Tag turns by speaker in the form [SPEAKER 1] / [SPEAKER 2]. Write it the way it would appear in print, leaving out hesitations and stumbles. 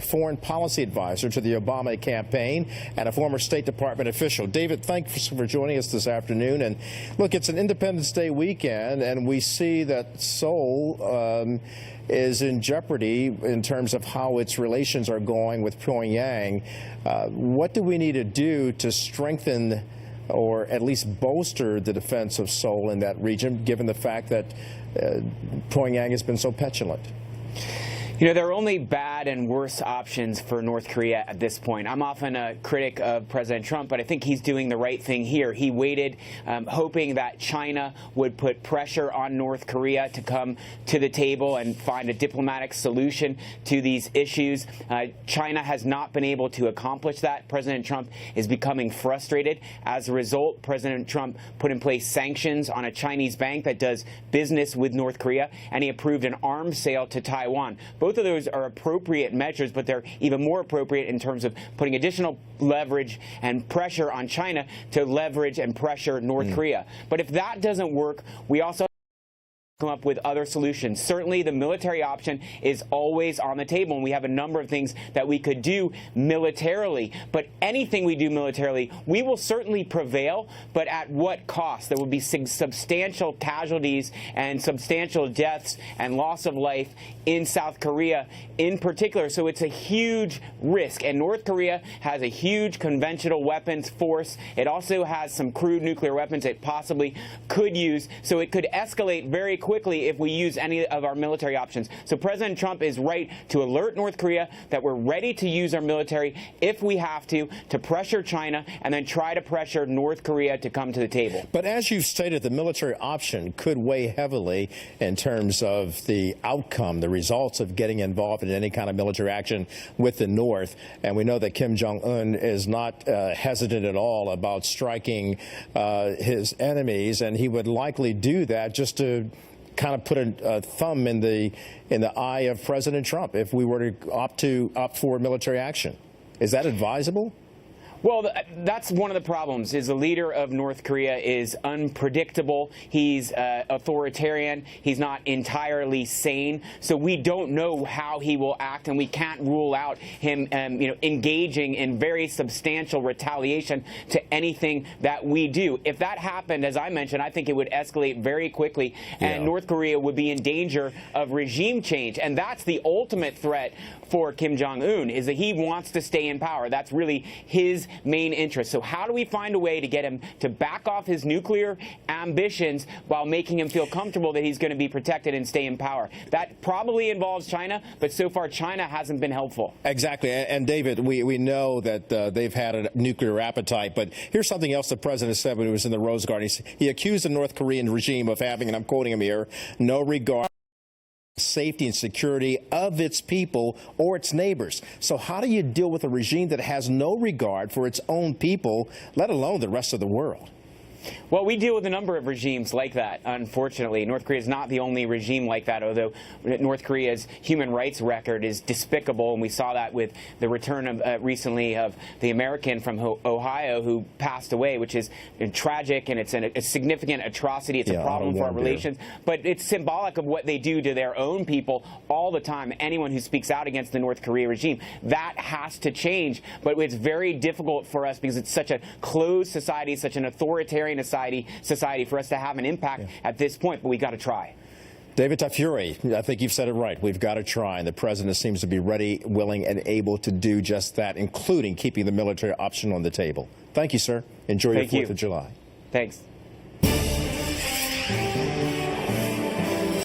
[SPEAKER 1] foreign policy advisor to the Obama campaign and a former State Department official. David, thanks for joining us this afternoon. And look, it's an Independence Day weekend, and we see that Seoul is in jeopardy in terms of how its relations are going with Pyongyang. What do we need to do to strengthen or at least bolster the defense of Seoul in that region, given the fact that Pyongyang has been so petulant?
[SPEAKER 2] You know, there are only bad and worse options for North Korea at this point. I'm often a critic of President Trump, but I think he's doing the right thing here. He waited, hoping that China would put pressure on North Korea to come to the table and find a diplomatic solution to these issues. China has not been able to accomplish that. President Trump is becoming frustrated. As a result, President Trump put in place sanctions on a Chinese bank that does business with North Korea, and he approved an arms sale to Taiwan. Both of those are appropriate measures, but they're even more appropriate in terms of putting additional leverage and pressure on China to leverage and pressure North Korea. But if that doesn't work, we also come up with other solutions. Certainly the military option is always on the table, and we have a number of things that we could do militarily. But anything we do militarily, we will certainly prevail, but at what cost? There will be substantial casualties and substantial deaths and loss of life in South Korea in particular. So it's a huge risk, and North Korea has a huge conventional weapons force. It also has some crude nuclear weapons it possibly could use, so it could escalate very quickly if we use any of our military options. So President Trump is right to alert North Korea that we're ready to use our military if we have to pressure China and then try to pressure North Korea to come to the table.
[SPEAKER 1] But as you've stated, the military option could weigh heavily in terms of the outcome, the results of getting involved in any kind of military action with the North. And we know that Kim Jong-un is not hesitant at all about striking his enemies, and he would likely do that just to kind of put a thumb in the eye of President Trump if we were to opt for military action. Is that advisable?
[SPEAKER 2] Well, that's one of the problems, is the leader of North Korea is unpredictable. He's authoritarian. He's not entirely sane. So we don't know how he will act, and we can't rule out him engaging in very substantial retaliation to anything that we do. If that happened, as I mentioned, I think it would escalate very quickly, and North Korea would be in danger of regime change. And that's the ultimate threat for Kim Jong-un, is that he wants to stay in power. That's really his main interest. So how do we find a way to get him to back off his nuclear ambitions while making him feel comfortable that he's going to be protected and stay in power? That probably involves China, but so far China hasn't been helpful.
[SPEAKER 1] Exactly. And David, we know that they've had a nuclear appetite, but here's something else the president said when he was in the Rose Garden. He accused the North Korean regime of having, and I'm quoting him here, no regard safety and security of its people or its neighbors. So how do you deal with a regime that has no regard for its own people, let alone the rest of the world?
[SPEAKER 2] Well, we deal with a number of regimes like that, unfortunately. North Korea is not the only regime like that, although North Korea's human rights record is despicable, and we saw that with the return of recently of the American from Ohio who passed away, which is tragic, and it's a significant atrocity. It's a problem for our relations, but it's symbolic of what they do to their own people all the time. Anyone who speaks out against the North Korea regime, that has to change, but it's very difficult for us because it's such a closed society, such an authoritarian society for us to have an impact at this point, but we got to try.
[SPEAKER 1] David Tafuri, I think you've said it right. We've got to try, and the president seems to be ready, willing, and able to do just that, including keeping the military option on the table. Thank you, sir. Enjoy your 4th of July.
[SPEAKER 2] Thanks.